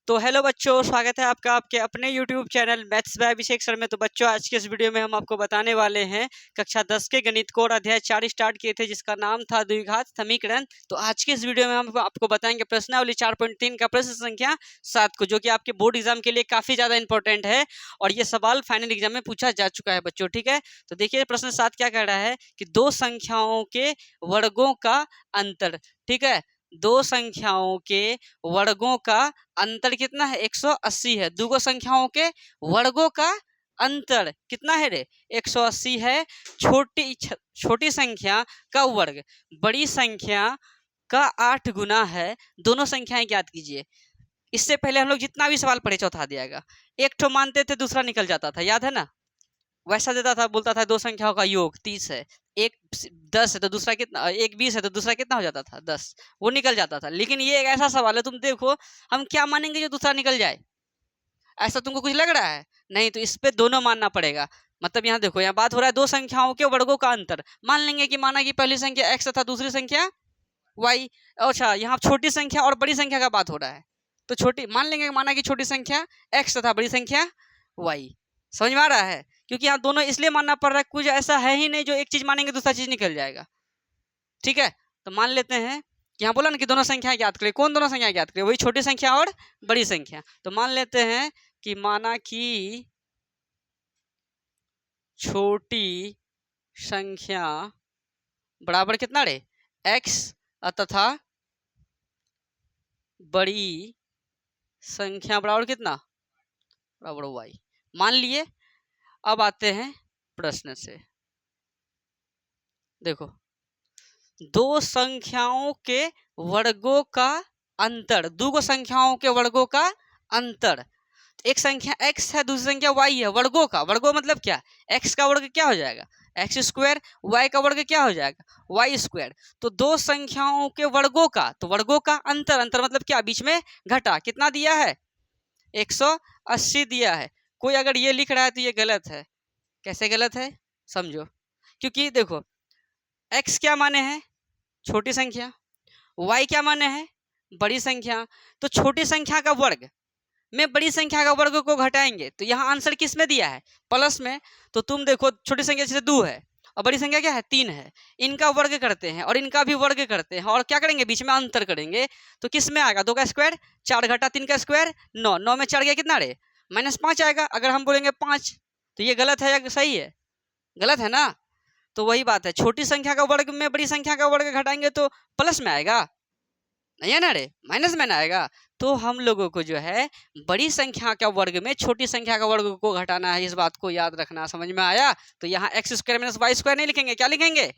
तो हेलो बच्चों, स्वागत है आपका आपके अपने YouTube channel maths by Abhishek sir में। तो बच्चों, आज के इस वीडियो में हम आपको बताने वाले हैं कक्षा 10 के गणित को और अध्याय 4 स्टार्ट किए थे, जिसका नाम था द्विघात समीकरण। तो आज के इस वीडियो में हम आपको बताएंगे प्रश्नावली 4.3 का प्रश्न संख्या 7 को, जो कि आपके बोर्ड एग्जाम के लिए काफी ज्यादा इंपॉर्टेंट है और ये सवाल फाइनल एग्जाम में पूछा जा चुका है बच्चों। ठीक है, तो देखिए प्रश्न 7 क्या कह रहा है कि दो संख्याओं के वर्गों का अंतर। ठीक है, दो संख्याओं के वर्गों का अंतर कितना है? 180 है। दो संख्याओं के वर्गों का अंतर कितना है रे? 180 है। छोटी संख्या का वर्ग बड़ी संख्या का 8 गुना है। दोनों संख्याएं ज्ञात कीजिए। इससे पहले हम लोग जितना भी सवाल पढ़े चौथा दिया, एक ठो मानते थे, दूसरा निकल जाता था, याद है ना? वैसा देता था, बोलता था दो संख्याओं का योग 30 है, एक 10 है तो दूसरा कितना, एक 20 है तो दूसरा कितना हो जाता था? 10। वो निकल जाता था। लेकिन ये एक ऐसा सवाल है, तुम देखो हम क्या मानेंगे जो दूसरा निकल जाए? ऐसा तुमको कुछ लग रहा है? नहीं, तो इस पे दोनों मानना पड़ेगा। मतलब यहाँ देखो, यहाँ बात हो रहा है दो संख्याओं के वर्गों का अंतर। मान लेंगे कि माना कि पहली संख्या x तथा दूसरी संख्या y। अच्छा, यहाँ छोटी संख्या और बड़ी संख्या का बात हो रहा है, तो छोटी मान लेंगे, माना कि छोटी संख्या x तथा बड़ी संख्या y। समझ में आ रहा है? क्योंकि यहाँ दोनों इसलिए मानना पड़ रहा है, कुछ ऐसा है ही नहीं जो एक चीज मानेंगे दूसरा चीज निकल जाएगा। ठीक है, तो मान लेते हैं कि यहाँ बोला ना कि दोनों संख्या ज्ञात करें। कौन दोनों संख्या ज्ञात करें? वही छोटी संख्या और बड़ी संख्या। तो मान लेते हैं कि माना कि छोटी संख्या बराबर कितना रे? x तथा बड़ी संख्या बराबर कितना? बराबर y। मान लिए। अब आते हैं प्रश्न से। देखो, दो संख्याओं के वर्गों का अंतर, दो संख्याओं के वर्गों का अंतर। एक संख्या x है, दूसरी संख्या y है। वर्गों का, वर्गों मतलब क्या? x का वर्ग क्या हो जाएगा? X square. y का वर्ग क्या हो जाएगा? y square. तो दो संख्याओं के वर्गों का, तो वर्गों का अंतर, अंतर मतलब क्या? बीच में घटा। कितना दिया है? 180 दिया है। कोई अगर ये लिख रहा है तो ये गलत है। कैसे गलत है? समझो। क्योंकि देखो, x क्या माने हैं? छोटी संख्या। y क्या माने हैं? बड़ी संख्या। तो छोटी संख्या का वर्ग में बड़ी संख्या का वर्ग को घटाएंगे तो यहाँ आंसर किस में दिया है? प्लस में। तो तुम देखो, छोटी संख्या जैसे 2 है और बड़ी संख्या क्या है? 3 है। इनका वर्ग करते हैं और इनका भी वर्ग करते हैं और क्या करेंगे? बीच में अंतर करेंगे। तो किस में आएगा? 2 का स्क्वायर, 4 घटा 3 का स्क्वायर 9। 9 में 4 गया कितना रे? -5 आएगा। अगर हम बोलेंगे 5, तो ये गलत है या सही है? गलत है ना? तो वही बात है, छोटी संख्या का वर्ग में बड़ी संख्या का वर्ग घटाएंगे तो प्लस में आएगा, नहीं है ना रे? माइनस में ना आएगा। तो हम लोगों को जो है बड़ी संख्या का वर्ग में छोटी संख्या का वर्ग को घटाना है। इस बात को याद रखना। समझ में आया? तो यहाँ X square minus Y square नहीं लिखेंगे, क्या लिखेंगे?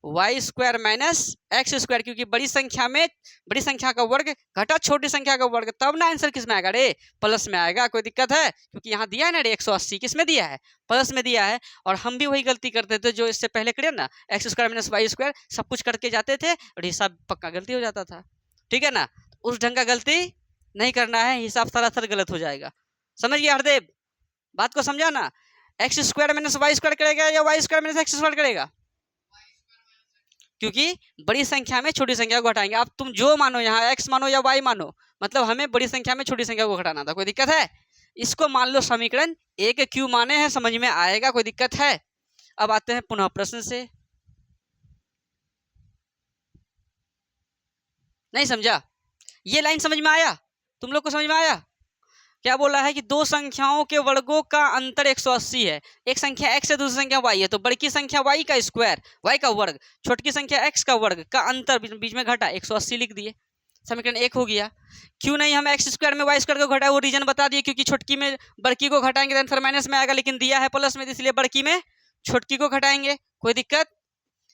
Y square minus X square. क्योंकि बड़ी संख्या में बड़ी संख्या का वर्ग घटा छोटी संख्या का वर्ग, तब ना आंसर किस में आएगा रे? प्लस में आएगा। कोई दिक्कत है? क्योंकि यहाँ दिया है ना रे 180, किस में दिया है? प्लस में दिया है। और हम भी वही गलती करते थे जो इससे पहले करे ना, X square minus Y square सब कुछ करके जाते थे और हिसाब पक्का गलती हो जाता था। ठीक है ना? उस ढंग का गलती नहीं करना है, हिसाब सरासर गलत हो जाएगा। समझ गया हरदेव? बात को समझा ना? X square minus Y square करेगा या Y square minus X square करेगा? क्योंकि बड़ी संख्या में छोटी संख्या को घटाएंगे। अब तुम जो मानो, यहाँ एक्स मानो या वाई मानो, मतलब हमें बड़ी संख्या में छोटी संख्या को घटाना था। कोई दिक्कत है? इसको मान लो समीकरण ए के क्यू माने हैं, समझ में आएगा? कोई दिक्कत है? अब आते हैं पुनः प्रश्न से। नहीं समझा? ये लाइन समझ में आया? तुम लोग को समझ में आया? क्या बोला है कि दो संख्याओं के वर्गों का अंतर 180 है। एक संख्या x है, दूसरी संख्या y है। तो बड़ी संख्या y का स्क्वायर, y का वर्ग, छोटी संख्या x का वर्ग का अंतर बीच में घटा, 180 लिख दिए। समीकरण 1 हो गया। क्यों नहीं हम एक्स स्क्वायर में वाई स्क्वायर को घटाए, वो रीजन बता दिए। क्योंकि छोटकी में बड़की को घटाएंगे तो आंसर माइनस में आएगा, लेकिन दिया है प्लस में, इसलिए बड़की में छोटकी को घटाएंगे। कोई दिक्कत?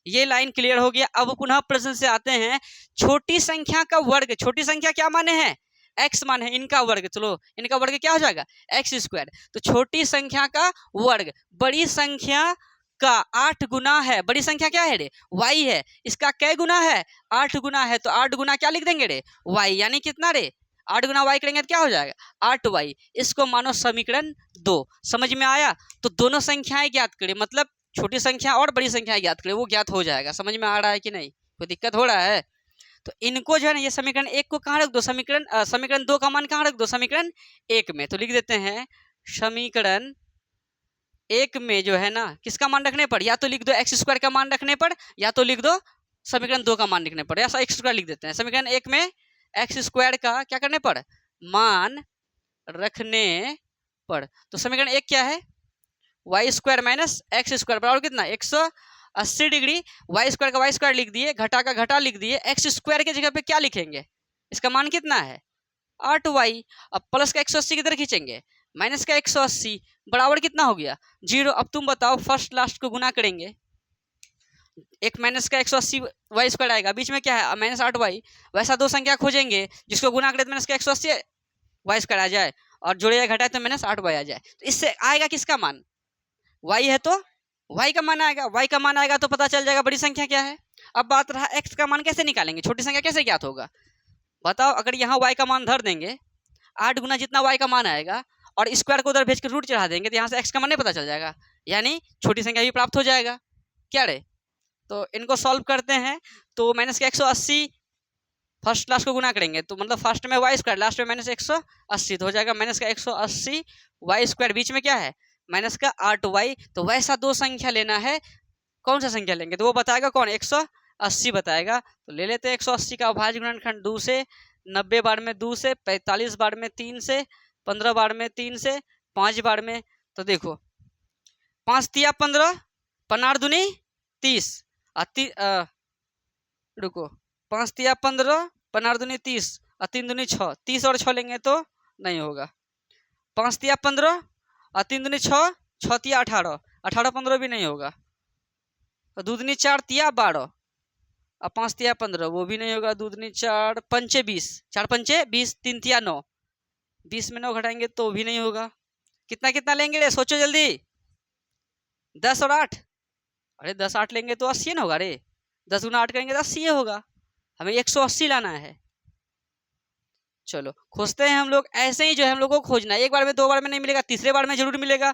ये लाइन क्लियर हो गया। अब पुनः प्रश्न से आते हैं। छोटी संख्या का वर्ग, छोटी संख्या क्या माने हैं? x मान है। इनका वर्ग, चलो इनका वर्ग क्या हो जाएगा? X square. तो छोटी संख्या का वर्ग बड़ी संख्या का 8 गुना है। बड़ी संख्या क्या है रे? y है। इसका कै गुना है? 8 गुना है। तो 8 गुना क्या लिख देंगे रे? y। यानी कितना रे? 8 गुना y करेंगे तो क्या हो जाएगा? 8y। इसको मानो समीकरण 2। समझ में आया? तो दोनों संख्याएं ज्ञात करें, मतलब छोटी संख्या और बड़ी संख्या ज्ञात करें, वो ज्ञात हो जाएगा। समझ में आ रहा है कि नहीं? कोई दिक्कत हो रहा है? तो इनको जो है ना ये समीकरण 1 को कहाँ रख दो, समीकरण 2 का मान कहाँ रख दो, समीकरण 1 में। तो लिख देते हैं समीकरण 1 में जो है ना किसका मान रखने पर, या तो लिख दो एक्स स्क्वायर का मान रखने पर, या तो लिख दो समीकरण 2 का मान लिखने पर, या एक्स स्क्वायर लिख देते हैं। समीकरण 1 में एक्स स्क्वायर का क्या करने पर, मान रखने पर। तो समीकरण 1 क्या है, Y square minus X square बराबर कितना 180 डिग्री। वाई स्क्वायर का वाई स्क्वायर लिख दिए, घटा का घटा लिख दिए, एक्स स्क्वायर की जगह पे क्या लिखेंगे, इसका मान कितना है 8y। अब प्लस का 180 किधर खींचेंगे, माइनस का 180 बराबर कितना हो गया 0। अब तुम बताओ फर्स्ट लास्ट को गुना करेंगे, एक माइनस का 180 वाई स्क्वायर आएगा, बीच में क्या है माइनस 8y। वैसा दो संख्या खोजेंगे जिसको गुना करें तो माइनस का 180 वाई स्क्वायर आ जाए, और जोड़े घटाए तो माइनस 8y आ जाए। तो इससे आएगा किसका मान, y है तो y का मान आएगा, y का मान आएगा तो पता चल जाएगा बड़ी संख्या क्या है। अब बात रहा x का मान कैसे निकालेंगे, छोटी संख्या कैसे ज्ञात होगा, बताओ। अगर यहाँ y का मान धर देंगे 8 गुना जितना y का मान आएगा, और स्क्वायर को उधर भेज कर रूट चढ़ा देंगे, तो यहाँ से x का मान नहीं पता चल जाएगा, यानी छोटी संख्या भी प्राप्त हो जाएगा। क्या रे, तो इनको सॉल्व करते हैं। तो माइनस का 180 फर्स्ट लास्ट को गुना करेंगे तो मतलब फर्स्ट में वाई स्क्वायर, लास्ट में माइनस 180, तो हो जाएगा माइनस का 180 वाई स्क्वायर, बीच में क्या है माइनस का 8y। तो वैसा दो संख्या लेना है, कौन सा संख्या लेंगे तो वो बताएगा कौन, 180 बताएगा। तो ले लेते हैं 180 का अभाज्य गुणनखंड 2 से, 90 बार में 2 से, 45 बार में 3 से, 15 बार में 3 से, 5 बार में। तो देखो 5 तिया 15, 15 दूनी 30, रुको 5 तिया 15, 15 दूनी 30, और 3 दूनी 6, 30 और 6 लेंगे तो नहीं होगा। 5 तिया 15 और 3 दूनी 6, 6 तिया 18, 18 15 भी नहीं होगा। और 2 दूनी 4 तिया 12, और 5 तिया 15 वो भी नहीं होगा। 2 दूनी 4 पंचे 20, 4 पंचे 20, 3 तिया 9, 20 में 9 घटाएंगे तो भी नहीं होगा। कितना कितना लेंगे रे, सोचो जल्दी, 10 और 8, अरे 10 8 लेंगे तो 80 ना होगा रे, 10 गुना 8 करेंगे तो 80 होगा, हमें 180 लाना है। चलो खोजते हैं हम लोग, ऐसे ही जो है हम लोग को खोजना है, एक बार में दो बार में नहीं मिलेगा, तीसरे बार में जरूर मिलेगा।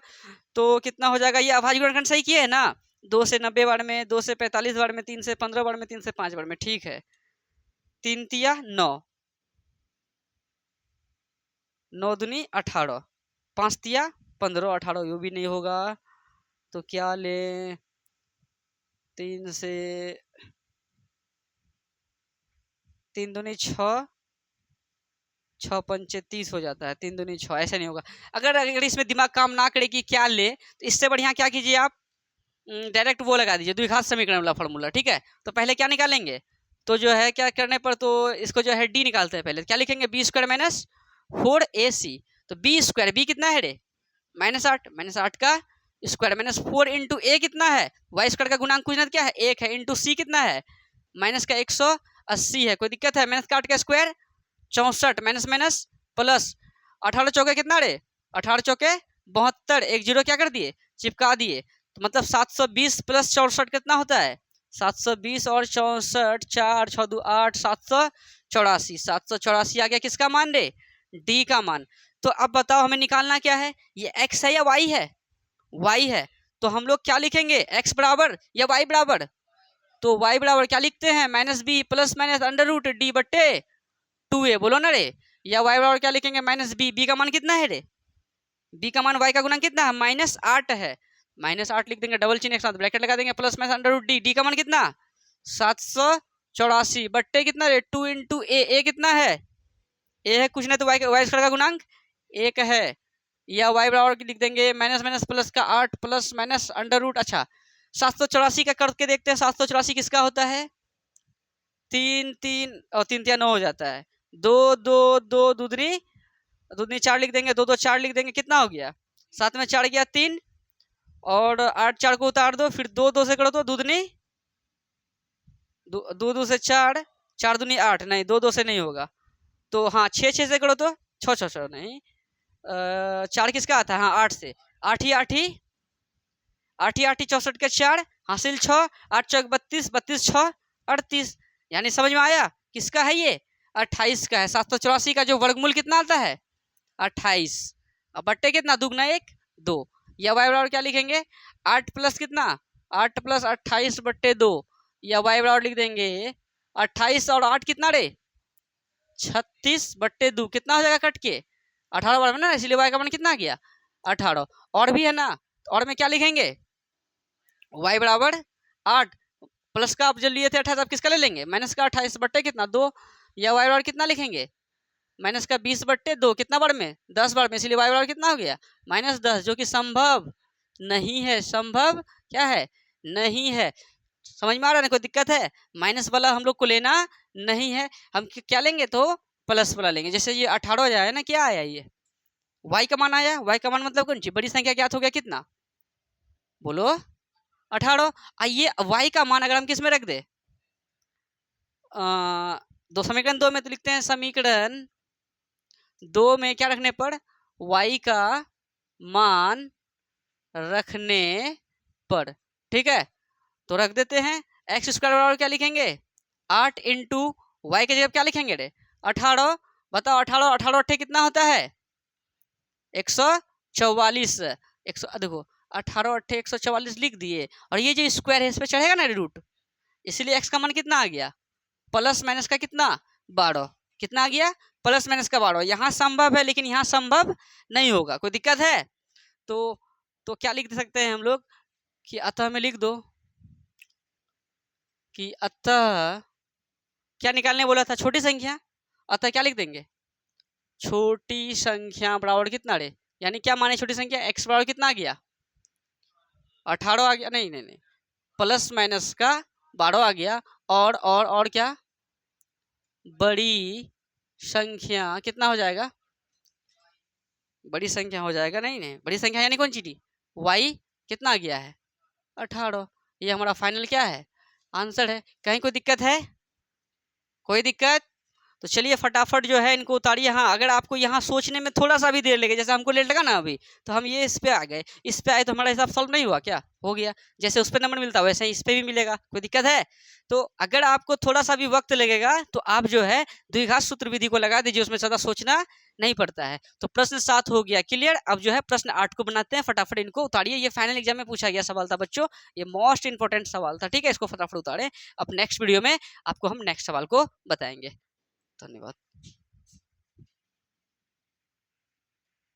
तो कितना हो जाएगा, ये अभाज्य गुणनखंड सही किए है ना, 2 से 90 बार में, 2 से 45 बार में, 3 से 15 बार में, 3 से 5 बार में, ठीक है। 3 तिया 9, 9 दूनी 18, 5 तिया 15, 18 ये भी नहीं होगा। तो क्या ले, 3 से 3 दूनी 6, 6 पंचे 30 हो जाता है, 3 दूनी 6, ऐसा नहीं होगा। अगर इसमें दिमाग काम ना करे कि क्या ले, तो इससे बढ़िया क्या कीजिए आप डायरेक्ट वो लगा दीजिए द्विघात समीकरण वाला फॉर्मूला, ठीक है। तो पहले क्या निकालेंगे, तो जो है क्या करने पर, तो इसको जो है डी निकालते हैं। पहले क्या लिखेंगे, बी स्क्वायर माइनस 4ac। तो बी स्क्वायर, बी कितना है रे -8, -8 का स्क्वायर माइनस 4 इंटू ए कितना है, वाई स्क्वायर का गुणांक कुछ ना क्या है 1 है, इंटू सी कितना है माइनस का 180 है, कोई दिक्कत है, माइनस का 8 का स्क्वायर 64, माइनस माइनस प्लस 18 चौके कितना रे, 18 चौके 72, एक जीरो क्या कर दिए चिपका दिए। तो मतलब 720 प्लस 64 कितना होता है 720 और 64, 4 6 2 8, 784, 784 आ गया किसका मान रे, डी का मान। तो अब बताओ हमें निकालना क्या है, ये x है या y है, y है। तो हम लोग क्या लिखेंगे, x बराबर या y बराबर, तो y बराबर क्या लिखते हैं -b plus minus under root D बट्टे 2a, बोलो ना रे। या y बराबर क्या लिखेंगे -b, b का मान कितना है रे, b का मान y का गुना कितना है -8 है, -8 लिख देंगे, डबल चिन्ह एक साथ ब्रैकेट लगा देंगे, plus minus under root D, D का मान कितना 784 बट्टे कितना रे 2 इंटू ए कितना है, ए है कुछ नहीं तो वाई स्क्वायर का गुणांक 1 है। या y बराबर लिख देंगे माइनस माइनस प्लस का 8 प्लस माइनस अंडर रूट, अच्छा 784 का करके देखते हैं, 784 किसका होता है 3 3 और 3 3 9 हो जाता है, 2 2 2 दूधनी 4 लिख देंगे, 2 2 4 लिख देंगे, कितना हो गया 7 में 4 गया 3, और 8 4 को उतार दो, फिर 2 2 से करो तो दूधनी 2 2 से 4, 4 दूनी 8, नहीं 2 2 से नहीं होगा, तो हाँ 6 6 से करो तो 6 6 6 नहीं 4 किसका आता है, हाँ 8 से, 8 ही 8 ही 64 के 4 हासिल 6, 8 चौक 32, 32 6 38, यानी समझ में आया किसका है ये 28 का है। 784 का जो वर्गमूल कितना आता है 28, अब बट्टे कितना दुगना 1 2, या y बराबर क्या लिखेंगे 8 प्लस कितना 8 प्लस 28 बट्टे 2, या y बराबर लिख देंगे 28 और 8 कितना रे 36/2 कितना हो जाएगा कट के 18 बार में ना, इसलिए y का मान कितना आ गया 18। और भी है ना, और में क्या लिखेंगे y बराबर 8 प्लस का आप जो लिए थे 28 आप किसका ले लेंगे माइनस का 28 बट्टे कितना 2, या y बराबर कितना लिखेंगे माइनस का 20/2 कितना बार में 10 बार में, इसलिए y बराबर कितना हो गया -10, जो कि संभव नहीं है। संभव क्या है नहीं है। समझ में आ रहा है ना, कोई दिक्कत है? माइनस वाला हम लोग को लेना नहीं है, हम क्या लेंगे तो प्लस वाला लेंगे। जैसे ये 18 हो जाए ना, क्या आया ये y का मान आया, y का मान मतलब कौन सी बड़ी संख्या ज्ञात हो गया कितना बोलो 18। आइए y का मान अगर हम किस में रख दे दो समीकरण 2 में तो लिखते हैं समीकरण 2 में क्या रखने पर y का मान रखने पर, ठीक है तो रख देते हैं एक्स स्क्वायर बराबर क्या लिखेंगे 8 इंटू वाई के जगह क्या लिखेंगे रे 18। बताओ 18 18 अट्ठे कितना होता है 144। देखो 18 अट्ठे 144 लिख दिए, और ये जो स्क्वायर है इस पे चढ़ेगा ना रूट, इसलिए एक्स का मान कितना आ गया प्लस माइनस का कितना 12, कितना आ गया प्लस माइनस का 12। यहाँ संभव है लेकिन यहाँ संभव नहीं होगा। कोई दिक्कत है? तो क्या लिख सकते हैं हम लोग कि अतः में लिख दो कि अतः क्या निकालने बोला था छोटी संख्या, अतः क्या लिख देंगे छोटी संख्या बराबर कितना रे, यानी क्या माने छोटी संख्या x बराबर कितना आ गया 18 आ गया, नहीं प्लस माइनस का 12 आ गया, और क्या बड़ी संख्या कितना हो जाएगा बड़ी संख्या हो जाएगा, नहीं बड़ी संख्या यानी कौन सी थी y कितना आ गया है 18। ये हमारा फाइनल क्या है आंसर है। कहीं कोई दिक्कत है? कोई दिक्कत? तो चलिए फटाफट जो है इनको उतारिए। हाँ अगर आपको यहाँ सोचने में थोड़ा सा भी देर लगे, जैसे हमको लेट लगा ना अभी, तो हम ये इस पे आ गए, इस पे आए तो हमारा हिसाब सॉल्व नहीं हुआ क्या, हो गया। जैसे उस पर नंबर मिलता है वैसे ही इस पे भी मिलेगा। कोई दिक्कत है? तो अगर आपको थोड़ा सा भी वक्त लगेगा तो आप जो है द्विघात सूत्र विधि को लगा दीजिए, उसमें ज़्यादा सोचना नहीं पड़ता है। तो प्रश्न 7 हो गया क्लियर। अब जो है प्रश्न 8 को बनाते हैं, फटाफट इनको उतारिए। ये फाइनल एग्जाम में पूछा गया सवाल था बच्चों, ये मोस्ट इंपॉर्टेंट सवाल था, ठीक है। इसको फटाफट उतारें। अब नेक्स्ट वीडियो में आपको हम नेक्स्ट सवाल को बताएंगे। धन्यवाद।